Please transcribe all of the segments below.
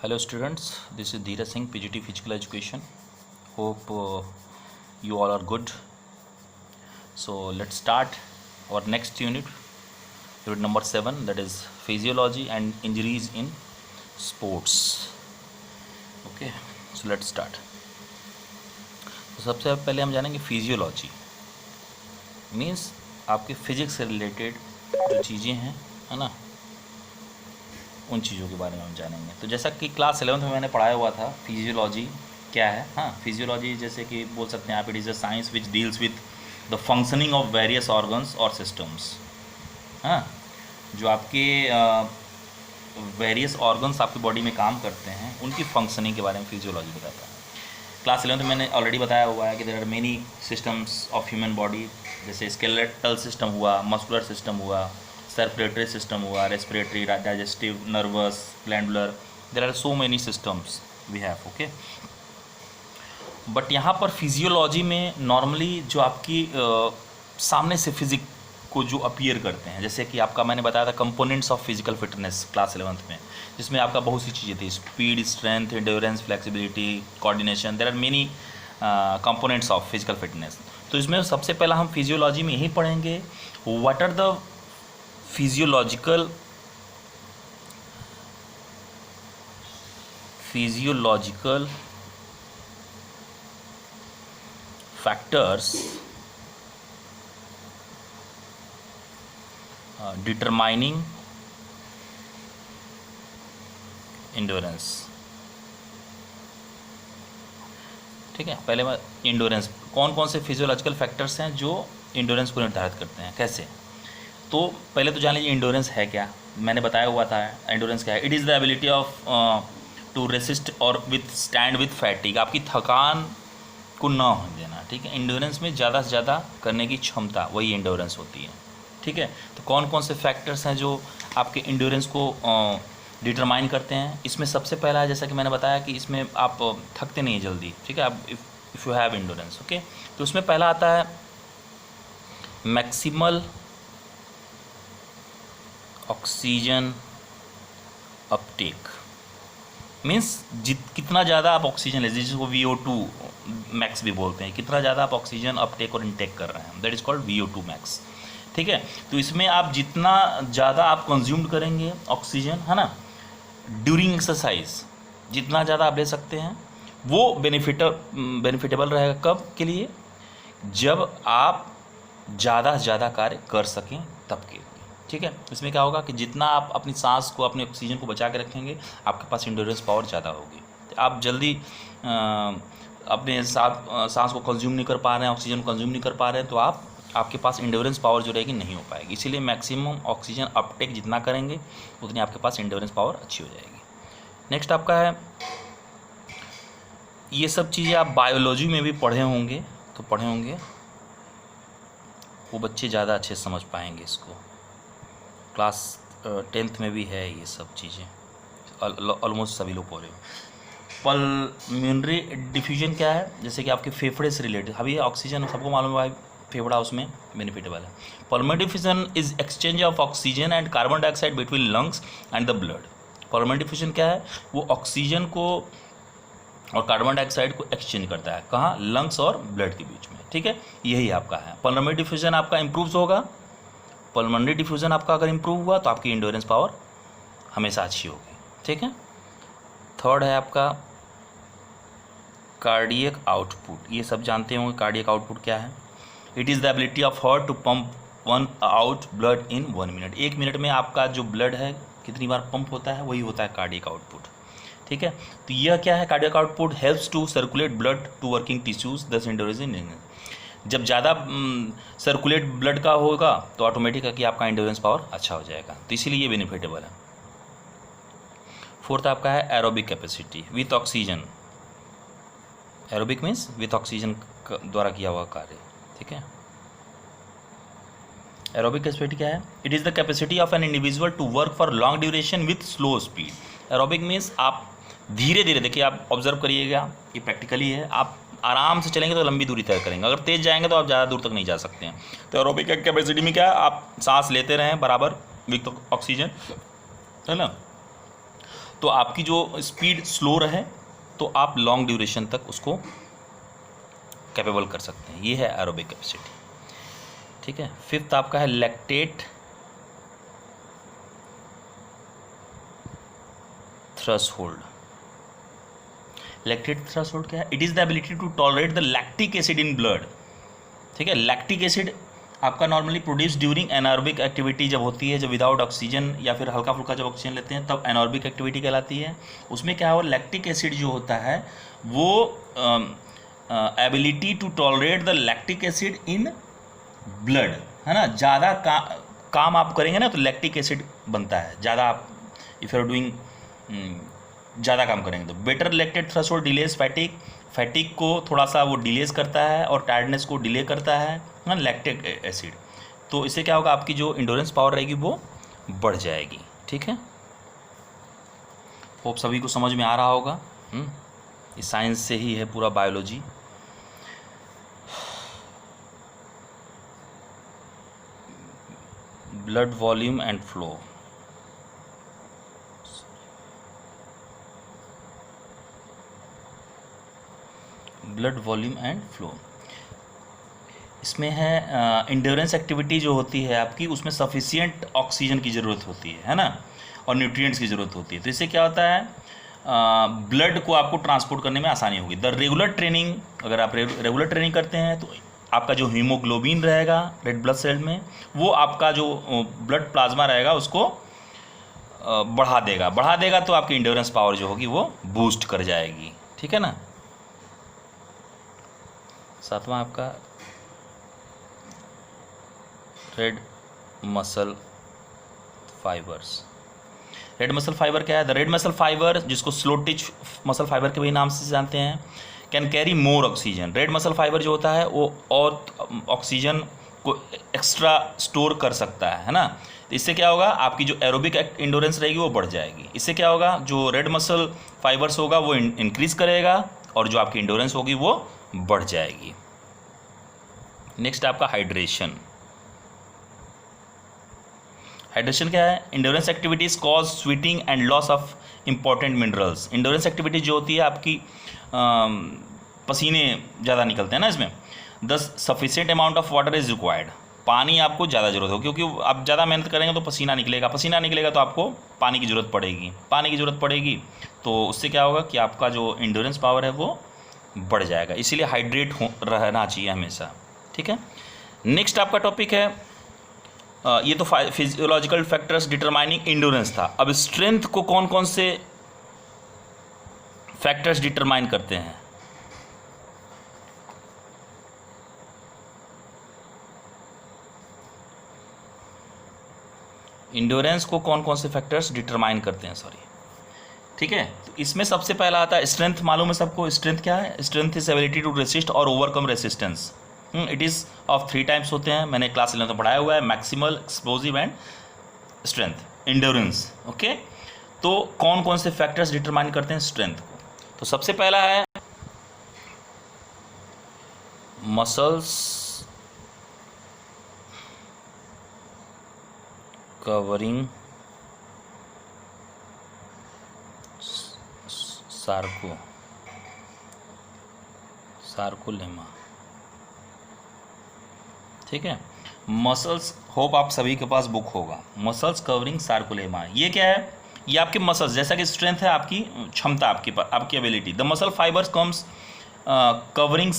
Hello students, this is Dheeraj Singh, PGT Physical Education. Hope you all are good. So let's start our next unit number 7, that is physiology and injuries in sports. Okay, so let's start. तो सबसे पहले हम जानेंगे physiology means आपके physics से related जो चीज़ें हैं, है ना, उन चीज़ों के बारे में हम जानेंगे। तो जैसा कि क्लास 11th में मैंने पढ़ाया हुआ था फिजियोलॉजी क्या है। हाँ, फिजियोलॉजी जैसे कि बोल सकते हैं आप, it is a science which deals with the functioning of various organs और सिस्टम्स। हाँ, जो आपके वेरियस ऑर्गन्स आपकी बॉडी में काम करते हैं उनकी फंक्शनिंग के बारे में फिजियोलॉजी बताता है। क्लास 11th में मैंने ऑलरेडी बताया हुआ है कि there are many systems of human body, जैसे स्केलेटल सिस्टम हुआ, मस्कुलर सिस्टम हुआ, सर्कुलेटरी सिस्टम हुआ, respiratory, digestive, nervous, glandular, there are so many systems we have. Okay, but यहाँ पर फिजियोलॉजी में नॉर्मली जो आपकी सामने से फिजिक को जो अपीयर करते हैं, जैसे कि आपका मैंने बताया था components of physical fitness class 11th में, जिसमें आपका बहुत सी चीज़ें थी, speed, strength, endurance, flexibility, coordination, there are many components of physical fitness. तो इसमें सबसे पहला हम फिजियोलॉजी में यही पढ़ेंगे what are the physiological factors determining endurance. ठीक है, पहले मैं इंडोरेंस, कौन कौन से फिजियोलॉजिकल फैक्टर्स हैं जो इंडोरेंस को निर्धारित करते हैं, कैसे। तो पहले तो जान लीजिए इंडोरेंस है क्या। मैंने बताया हुआ था इंडोरेंस क्या है। It is the ability of to resist और विथ स्टैंड विथ फैटिक, आपकी थकान को ना होने देना। ठीक है, इंडोरेंस में ज़्यादा से ज़्यादा करने की क्षमता, वही इंडोरेंस होती है। ठीक है, तो कौन कौन से फैक्टर्स हैं जो आपके इंडोरेंस को डिटरमाइन करते हैं। इसमें सबसे पहला है, जैसा कि मैंने बताया कि इसमें आप थकते नहीं जल्दी। ठीक है, आप if you have endurance. Okay, तो उसमें पहला आता है मैक्सिमल ऑक्सीजन अपटेक, मीन्स कितना ज़्यादा आप ऑक्सीजन ले, जिसको VO2 मैक्स भी बोलते हैं, कितना ज़्यादा आप ऑक्सीजन अपटेक और इनटेक कर रहे हैं, that is called VO2 max. ठीक है, तो इसमें आप जितना ज़्यादा आप कंज्यूम करेंगे ऑक्सीजन, है ना, ड्यूरिंग एक्सरसाइज, जितना ज़्यादा आप ले सकते हैं वो बेनिफिटेबल रहेगा। कब के लिए? जब आप ज़्यादा से ज़्यादा कार्य कर सकें तब के लिए। ठीक है, इसमें क्या होगा कि जितना आप अपनी सांस को, अपने ऑक्सीजन को बचा के रखेंगे, आपके पास इंडोरेंस पावर ज़्यादा होगी। आप जल्दी अपने साथ सांस को कंज्यूम नहीं कर पा रहे हैं, ऑक्सीजन को कंज्यूम नहीं कर पा रहे हैं, तो आपके पास इंडोरेंस पावर जो रहेगी नहीं हो पाएगी। इसीलिए मैक्सिमम ऑक्सीजन अपटेक जितना करेंगे उतनी आपके पास इंडोरेंस पावर अच्छी हो जाएगी। नेक्स्ट आपका है, ये सब चीज़ें आप बायोलॉजी में भी पढ़े होंगे, वो बच्चे ज़्यादा अच्छे समझ पाएंगे इसको। क्लास 10th में भी है ये सब चीज़ें, ऑलमोस्ट सभी लोग पढ़े। पल्मोनरी डिफ्यूजन क्या है? जैसे कि आपके फेफड़े से रिलेटेड, अभी ऑक्सीजन सबको मालूम है, फेफड़ा उसमें बेनिफिटेबल है। Pulmonary diffusion is exchange of oxygen and carbon dioxide between lungs and the blood. Pulmonary diffusion क्या है? वो ऑक्सीजन को और कार्बन डाइऑक्साइड को एक्सचेंज करता है, कहाँ? लंग्स और ब्लड के बीच में। ठीक है, यही आपका है। पल्मोनरी डिफ्यूजन आपका इम्प्रूव होगा। पल्मोनरी डिफ्यूजन आपका अगर इम्प्रूव हुआ तो आपकी इंडोरेंस पावर हमेशा अच्छी होगी। ठीक है, थर्ड है आपका कार्डियक आउटपुट। ये सब जानते होंगे कार्डियक आउटपुट क्या है। It is the ability of heart to pump one out blood in 1 minute. 1 minute में आपका जो ब्लड है कितनी बार पंप होता है, वही होता है कार्डियक आउटपुट। ठीक है, तो यह क्या है? Cardiac output helps to circulate blood to working tissues, thus endurance in. जब ज़्यादा सर्कुलेट ब्लड का होगा तो ऑटोमेटिक है कि आपका इंडोरेंस पावर अच्छा हो जाएगा, तो इसीलिए ये बेनिफिटेबल है। फोर्थ आपका है aerobic capacity with oxygen. Aerobic means with oxygen द्वारा किया हुआ कार्य। ठीक है, एरोबिक कैपेसिटी क्या है? It is the capacity of an individual to work for long duration with slow speed. Aerobic means आप धीरे धीरे, देखिए आप ऑब्जर्व करिएगा, ये प्रैक्टिकली है, आप आराम से चलेंगे तो लंबी दूरी तय करेंगे, अगर तेज़ जाएंगे तो आप ज़्यादा दूर तक नहीं जा सकते हैं। तो एरोबिक कैपेसिटी में क्या है? आप सांस लेते रहें बराबर विथ ऑक्सीजन, है ना, तो आपकी जो स्पीड स्लो रहे तो आप लॉन्ग ड्यूरेशन तक उसको कैपेबल कर सकते हैं। ये है एरोबिक कैपेसिटी। ठीक है, फिफ्थ आपका है लैक्टेट थ्रेशोल्ड। लैक्टेट थ्रेशोल्ड क्या है? It is the ability to tolerate the lactic acid in blood. ठीक है, लैक्टिक एसिड आपका normally produce during anaerobic activity जब होती है, जब विदाउट ऑक्सीजन या फिर हल्का फुल्का जब ऑक्सीजन लेते हैं तब एनारोबिक एक्टिविटी कहलाती है। उसमें क्या हो, लैक्टिक एसिड जो होता है वो ability to tolerate the lactic acid in blood, है ना। ज़्यादा काम आप करेंगे ना तो लैक्टिक एसिड बनता है ज़्यादा। आप इफ़ यू आर डूइंग ज़्यादा काम करेंगे तो बेटर लैक्टेट थ्रेशोल्ड डिलेज फैटिक। फैटिक को थोड़ा सा वो डिलेज करता है और टायर्डनेस को डिले करता है ना लैक्टिक एसिड। तो इससे क्या होगा, आपकी जो इंडोरेंस पावर रहेगी वो बढ़ जाएगी। ठीक है, होप सभी को समझ में आ रहा होगा। इस साइंस से ही है पूरा biology. Blood volume and flow. Blood volume and flow इसमें है इंड्योरेंस एक्टिविटी जो होती है आपकी, उसमें सफिशिएंट ऑक्सीजन की ज़रूरत होती है ना, और न्यूट्रिएंट्स की ज़रूरत होती है। तो इससे क्या होता है, ब्लड को आपको ट्रांसपोर्ट करने में आसानी होगी। द रेगुलर ट्रेनिंग, अगर आप रेगुलर ट्रेनिंग करते हैं तो आपका जो हीमोग्लोबिन रहेगा रेड ब्लड सेल में, वो आपका जो ब्लड प्लाज्मा रहेगा उसको बढ़ा देगा तो आपकी इंड्योरेंस पावर जो होगी वो बूस्ट कर जाएगी। ठीक है ना। सातवां आपका red muscle fibres. Red muscle fibre क्या है? द रेड मसल फाइबर, जिसको स्लो टिच मसल फाइबर के भी नाम से जानते हैं, can carry more oxygen. Red muscle fibre जो होता है वो और ऑक्सीजन को एक्स्ट्रा स्टोर कर सकता है ना। तो इससे क्या होगा, आपकी जो एरोबिक इंडोरेंस रहेगी वो बढ़ जाएगी। इससे क्या होगा, जो रेड मसल फाइबर्स होगा वो इंक्रीज करेगा और जो आपकी इंडोरेंस होगी वो बढ़ जाएगी। नेक्स्ट आपका हाइड्रेशन। हाइड्रेशन क्या है? Endurance activities cause sweating and loss of important minerals. Endurance activity जो होती है आपकी पसीने ज़्यादा निकलते हैं ना इसमें। दस sufficient amount of water is required. पानी आपको ज़्यादा जरूरत हो, क्योंकि आप ज़्यादा मेहनत करेंगे तो पसीना निकलेगा तो आपको पानी की ज़रूरत पड़ेगी। तो उससे क्या होगा कि आपका जो इंडोरेंस पावर है वो बढ़ जाएगा। इसीलिए हाइड्रेट रहना चाहिए हमेशा। ठीक है, नेक्स्ट आपका टॉपिक है, ये तो फिजियोलॉजिकल फैक्टर्स डिटरमाइनिंग इंडोरेंस था। अब स्ट्रेंथ को कौन कौन से फैक्टर्स डिटरमाइन करते हैं? इंडोरेंस को कौन कौन से फैक्टर्स डिटरमाइन करते हैं, सॉरी। ठीक है, तो इसमें सबसे पहला आता है स्ट्रेंथ। मालूम है सबको स्ट्रेंथ क्या है? Strength is ability to resist और overcome resistance. It is of 3 types होते हैं, मैंने क्लास 11 में पढ़ाया हुआ है, maximal, explosive and strength, endurance. Okay, तो कौन कौन से फैक्टर्स डिटरमाइन करते हैं स्ट्रेंथ को? तो सबसे पहला है मसल्स कवरिंग सार्कोलेमा। ठीक है, मसल्स, होप आप सभी के पास बुक होगा, मसल्स कवरिंग सार्कोलेमा। ये क्या है? ये आपके मसल्स, जैसा कि स्ट्रेंथ है आपकी क्षमता, आपकी ability. The muscle fibres comes covering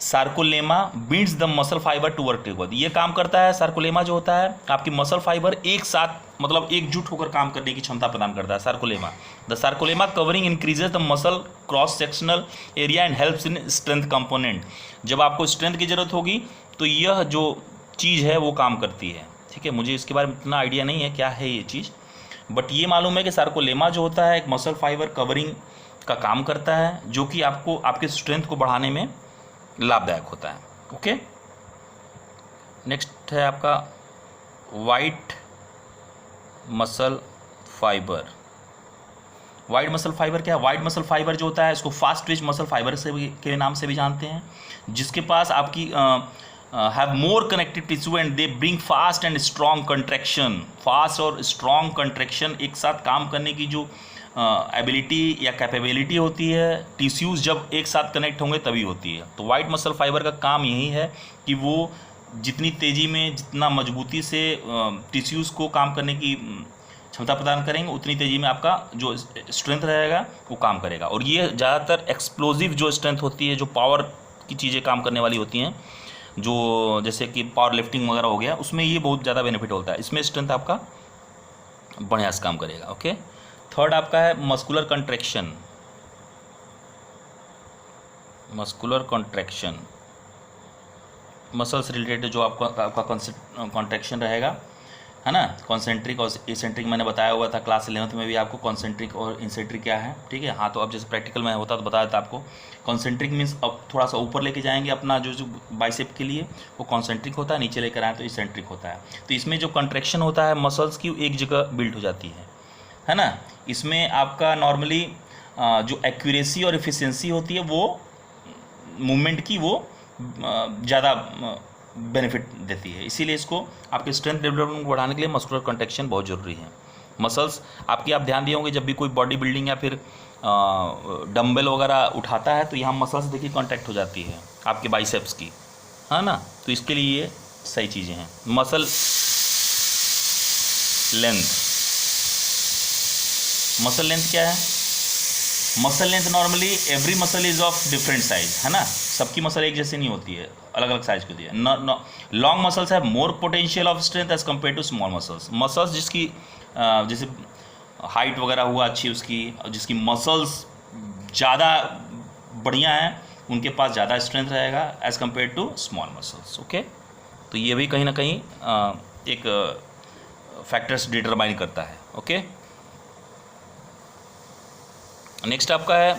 sarcolemma beats the muscle fibre to work together. ये काम करता है, सार्कोलेमा जो होता है आपकी मसल फाइबर एक साथ, मतलब एकजुट होकर काम करने की क्षमता प्रदान करता है sarcolemma. The sarcolemma covering increases the muscle cross sectional area and helps in strength component. जब आपको स्ट्रेंथ की जरूरत होगी तो यह जो चीज़ है वो काम करती है। ठीक है, मुझे इसके बारे में इतना आइडिया नहीं है क्या है ये चीज़, बट ये मालूम है कि सार्कोलेमा जो होता है एक मसल फाइबर कवरिंग का काम करता है, जो कि आपको आपके स्ट्रेंथ को बढ़ाने में लाभदायक होता है। ओके, नेक्स्ट है आपका white muscle fibre. White muscle fibre क्या है? वाइट मसल फाइबर जो होता है इसको फास्ट ट्विच मसल फाइबर से भी के नाम से भी जानते हैं, जिसके पास आपकी have more connective tissue and they bring fast and strong contraction. Fast और स्ट्रॉन्ग कंट्रैक्शन एक साथ काम करने की जो एबिलिटी या कैपेबिलिटी होती है, टिश्यूज़ जब एक साथ कनेक्ट होंगे तभी होती है। तो वाइट मसल फाइबर का काम यही है कि वो जितनी तेज़ी में, जितना मजबूती से टिश्यूज़ को काम करने की क्षमता प्रदान करेंगे, उतनी तेज़ी में आपका जो स्ट्रेंथ रहेगा वो काम करेगा। और ये ज़्यादातर एक्सप्लोजिव जो स्ट्रेंथ होती है, जो पावर की चीज़ें काम करने वाली होती हैं, जो जैसे कि पावर लिफ्टिंग वगैरह हो गया, उसमें ये बहुत ज़्यादा बेनिफिट होता है। इसमें स्ट्रेंथ आपका बढ़िया से काम करेगा। ओके, थर्ड आपका है muscular contraction. Muscular contraction muscle से रिलेटेड जो आपका कॉन्ट्रैक्शन रहेगा, है ना। कॉन्सेंट्रिक और इसेंट्रिक मैंने बताया हुआ था क्लास 11th में भी आपको, कॉन्सेंट्रिक और इंसेंट्रिक क्या है, ठीक है। हाँ, तो अब जैसे प्रैक्टिकल में होता तो बताया था आपको। कॉन्सेंट्रिक मीन्स अब थोड़ा सा ऊपर लेके जाएंगे अपना जो बाइसेप के लिए, वो कॉन्सेंट्रिक होता है, नीचे लेकर आए तो इसेंट्रिक होता है। तो इसमें जो कंट्रैक्शन होता है मसल्स की, एक जगह बिल्ड हो जाती है ना। इसमें आपका नॉर्मली जो एक्यूरेसी और एफिशिएंसी होती है वो मूवमेंट की, वो ज़्यादा बेनिफिट देती है। इसीलिए इसको आपके स्ट्रेंथ डेवलपमेंट को बढ़ाने के लिए मस्कुलर कंट्रैक्शन बहुत ज़रूरी है। मसल्स आपकी, आप ध्यान दिए होंगे जब भी कोई बॉडी बिल्डिंग या फिर डंबल वगैरह उठाता है तो यहाँ मसल्स देखिए कॉन्टैक्ट हो जाती है आपके बाइसेप्स की, है ना। तो इसके लिए ये सही चीज़ें हैं। मसल लेंथ, मसल लेंथ क्या है? Muscle length normally every muscle is of different size, है ना। सबकी मसल एक जैसी नहीं होती है, अलग अलग साइज की होती है। Long muscles have more potential of strength as compare to small muscles. Muscles जिसकी जैसे हाइट वगैरह हुआ अच्छी उसकी, जिसकी मसल्स ज़्यादा बढ़िया हैं, उनके पास ज़्यादा स्ट्रेंथ रहेगा as compare to small muscles. Okay, तो ये भी कहीं ना कहीं एक फैक्टर्स डिटरमाइन करता है। ओके, नेक्स्ट आपका है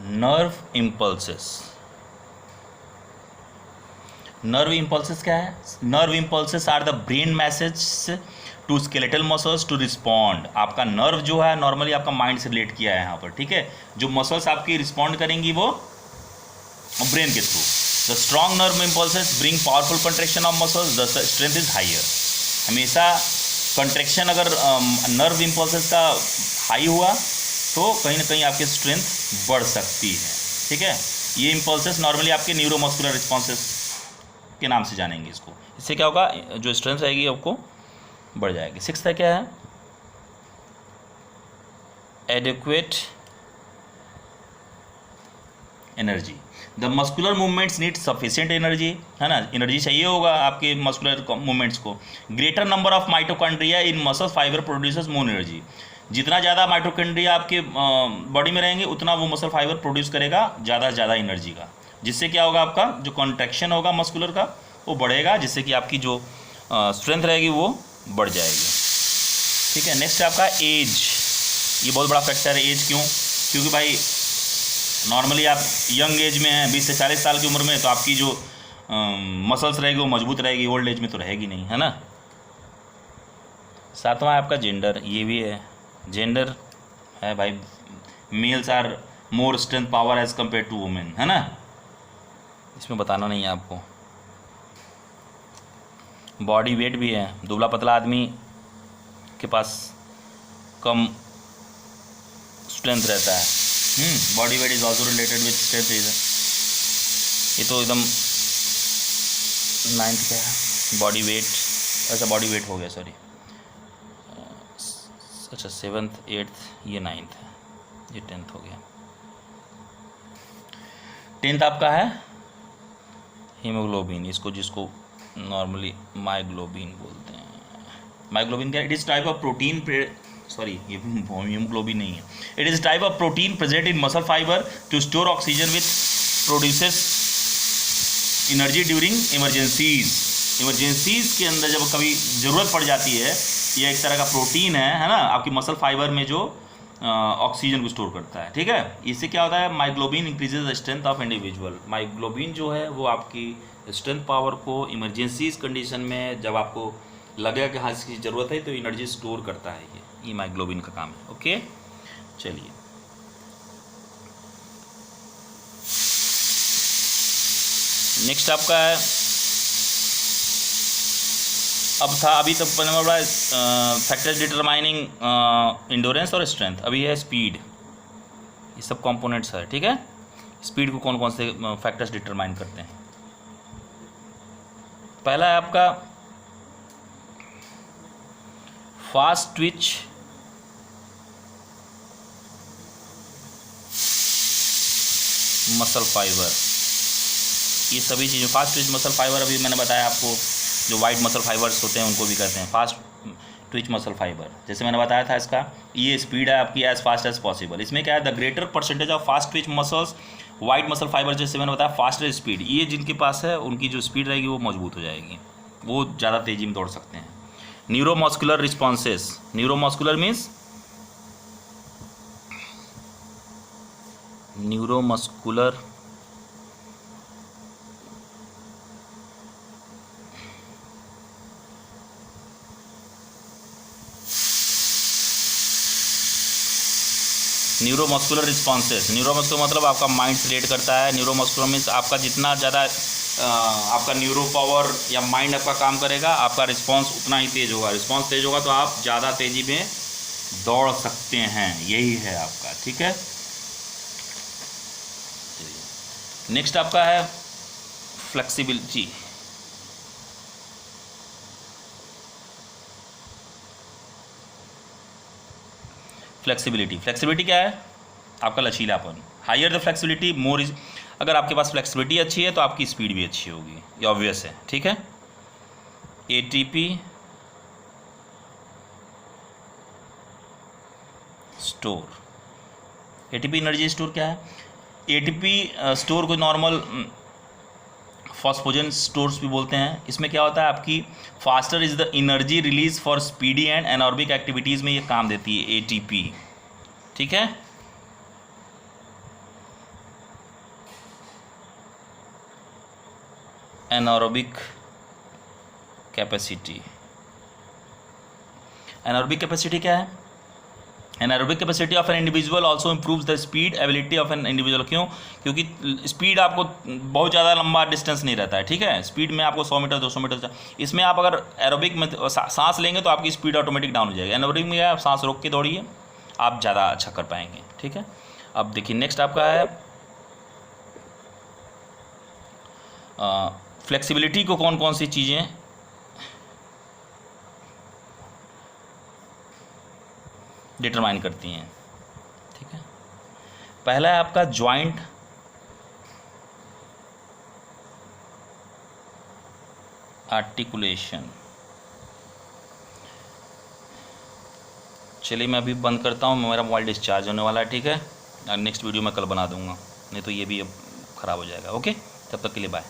नर्व इम्पल्सेस। नर्व इम्पल्सेस क्या है? Nerve impulses are the brain message to skeletal muscles to respond. आपका नर्व जो है नॉर्मली आपका माइंड से रिलेट किया है यहाँ पर, ठीक है। जो मसल्स आपकी रिस्पॉन्ड करेंगी वो ब्रेन के through. The strong nerve impulses bring powerful contraction of muscles, the strength is higher. हमेशा कंट्रैक्शन अगर नर्व इम्पल्सेस का हाई हुआ तो कहीं ना कहीं आपकी स्ट्रेंथ बढ़ सकती है, ठीक है। ये इम्पल्सेस नॉर्मली आपके न्यूरोमस्कुलर रिस्पॉन्सेस के नाम से जानेंगे इसको। इससे क्या होगा, जो स्ट्रेंथ रहेगी आपको बढ़ जाएगी। सिक्स्थ है क्या है? Adequate energy. The muscular movements need sufficient energy, है ना। एनर्जी चाहिए होगा आपके मस्कुलर मूवमेंट्स को। Greater number of mitochondria in muscle fibre produces more energy. जितना ज़्यादा माइटोकॉन्ड्रिया आपके बॉडी में रहेंगे उतना वो मसल फाइबर प्रोड्यूस करेगा ज़्यादा से ज़्यादा एनर्जी का, जिससे क्या होगा, आपका जो कॉन्ट्रैक्शन होगा मस्कुलर का वो बढ़ेगा, जिससे कि आपकी जो स्ट्रेंथ रहेगी वो बढ़ जाएगी, ठीक है। नेक्स्ट आपका एज। ये बहुत बड़ा फैक्टर है एज। क्यों? क्योंकि भाई नॉर्मली आप यंग एज में हैं, 20 से 40 साल की उम्र में, तो आपकी जो मसल्स रहेगी वो मजबूत रहेगी, ओल्ड एज में तो रहेगी नहीं, है ना। सातवां है आपका जेंडर। ये भी है, जेंडर है भाई, males are more strength power as compare to women, है ना। इसमें बताना नहीं है आपको। बॉडी वेट भी है, दुबला पतला आदमी के पास कम स्ट्रेंथ रहता है। Body weight is also related with strength. ये तो एकदम 9th क्या है, बॉडी वेट। अच्छा, बॉडी वेट हो गया, सॉरी। अच्छा, 7th 8th, ये 9th है, ये 10th हो गया। 10th आपका है हीमोग्लोबिन, इसको जिसको नॉर्मली माइग्लोबिन बोलते हैं। माइग्लोबिन क्या? It is type of protein, sorry ये हीमोग्लोबिन नहीं है। It is type of protein present in muscle fibre to store oxygen with produces energy during emergencies के अंदर जब कभी ज़रूरत पड़ जाती है। ये एक तरह का प्रोटीन है ना, आपकी मसल फाइबर में जो ऑक्सीजन को स्टोर करता है, ठीक है। इससे क्या होता है, myoglobin increases the strength of individual. Myoglobin जो है वो आपकी स्ट्रेंथ पावर को इमरजेंसीज कंडीशन में जब आपको लगेगा कि हाँ इसकी ज़रूरत है तो एनर्जी स्टोर करता है। ये माइग्लोबिन का काम है। ओके, चलिए नेक्स्ट आपका है अब था अभी तो फैक्टर्स डिटरमाइनिंग इंडोरेंस और स्ट्रेंथ, अभी है स्पीड, ये सब कंपोनेंट्स है, ठीक है। स्पीड को कौन कौन से फैक्टर्स डिटरमाइन करते हैं? पहला है आपका फास्ट ट्विच मसल फाइबर, ये सभी चीज़ें फास्ट ट्विच मसल फाइबर, अभी मैंने बताया आपको जो वाइट मसल फाइबर्स होते हैं उनको भी कहते हैं फास्ट ट्विच मसल फाइबर। जैसे मैंने बताया था इसका ये स्पीड है आपकी एज फास्ट एज पॉसिबल। इसमें क्या है, the greater percentage of fast Twitch muscles white muscle fibre, जैसे मैंने बताया फास्टर स्पीड, ये जिनके पास है उनकी जो स्पीड रहेगी वो मजबूत हो जाएगी, वो ज़्यादा तेजी में दौड़ सकते हैं। Neuromuscular responses, neuromuscular means neuromuscular neuromuscular responses, neuromuscular मतलब आपका माइंड से रिलेट करता है। न्यूरोमस्कुलर मीन्स आपका जितना ज़्यादा आपका न्यूरो पावर या माइंड आपका काम करेगा, आपका रिस्पांस उतना ही तेज़ होगा। रिस्पांस तेज़ होगा तो आप ज़्यादा तेज़ी में दौड़ सकते हैं, यही है आपका, ठीक है। नेक्स्ट आपका है फ्लेक्सिबिलिटी। फ्लेक्सिबिलिटी, फ्लेक्सिबिलिटी क्या है? आपका लचीलापन। Higher the flexibility more is, अगर आपके पास फ्लेक्सिबिलिटी अच्छी है तो आपकी स्पीड भी अच्छी होगी, ये ऑब्वियस है, ठीक है। ATP store, ATP energy store क्या है? एटीपी स्टोर को नॉर्मल फॉस्फोजन स्टोर्स भी बोलते हैं। इसमें क्या होता है, आपकी faster is the energy release for speedy and anaerobic activities में ये काम देती है एटीपी, ठीक है। एनॉर्बिक कैपेसिटी, एनॉर्बिक कैपेसिटी क्या है? Anaerobic capacity of an individual also improves the speed ability of an individual. क्यों? क्योंकि स्पीड आपको बहुत ज़्यादा लंबा डिस्टेंस नहीं रहता है, ठीक है। स्पीड में आपको 100 मीटर 200 मीटर, इसमें आप अगर एरोबिक में सांस लेंगे तो आपकी स्पीड ऑटोमेटिक डाउन हो जाएगी। एनारोबिक में आप सांस रोक के दौड़िए, आप ज़्यादा अच्छा कर पाएंगे, ठीक है। अब देखिए नेक्स्ट आपका है फ्लेक्सिबिलिटी को कौन कौन सी चीज़ें डिटरमाइन करती हैं, ठीक है। पहला है आपका जॉइंट आर्टिकुलेशन। चलिए मैं अभी बंद करता हूँ, मेरा मोबाइल डिस्चार्ज होने वाला है, ठीक है। नेक्स्ट वीडियो मैं कल बना दूंगा, नहीं तो ये भी अब ख़राब हो जाएगा। ओके, तब तक के लिए बाय।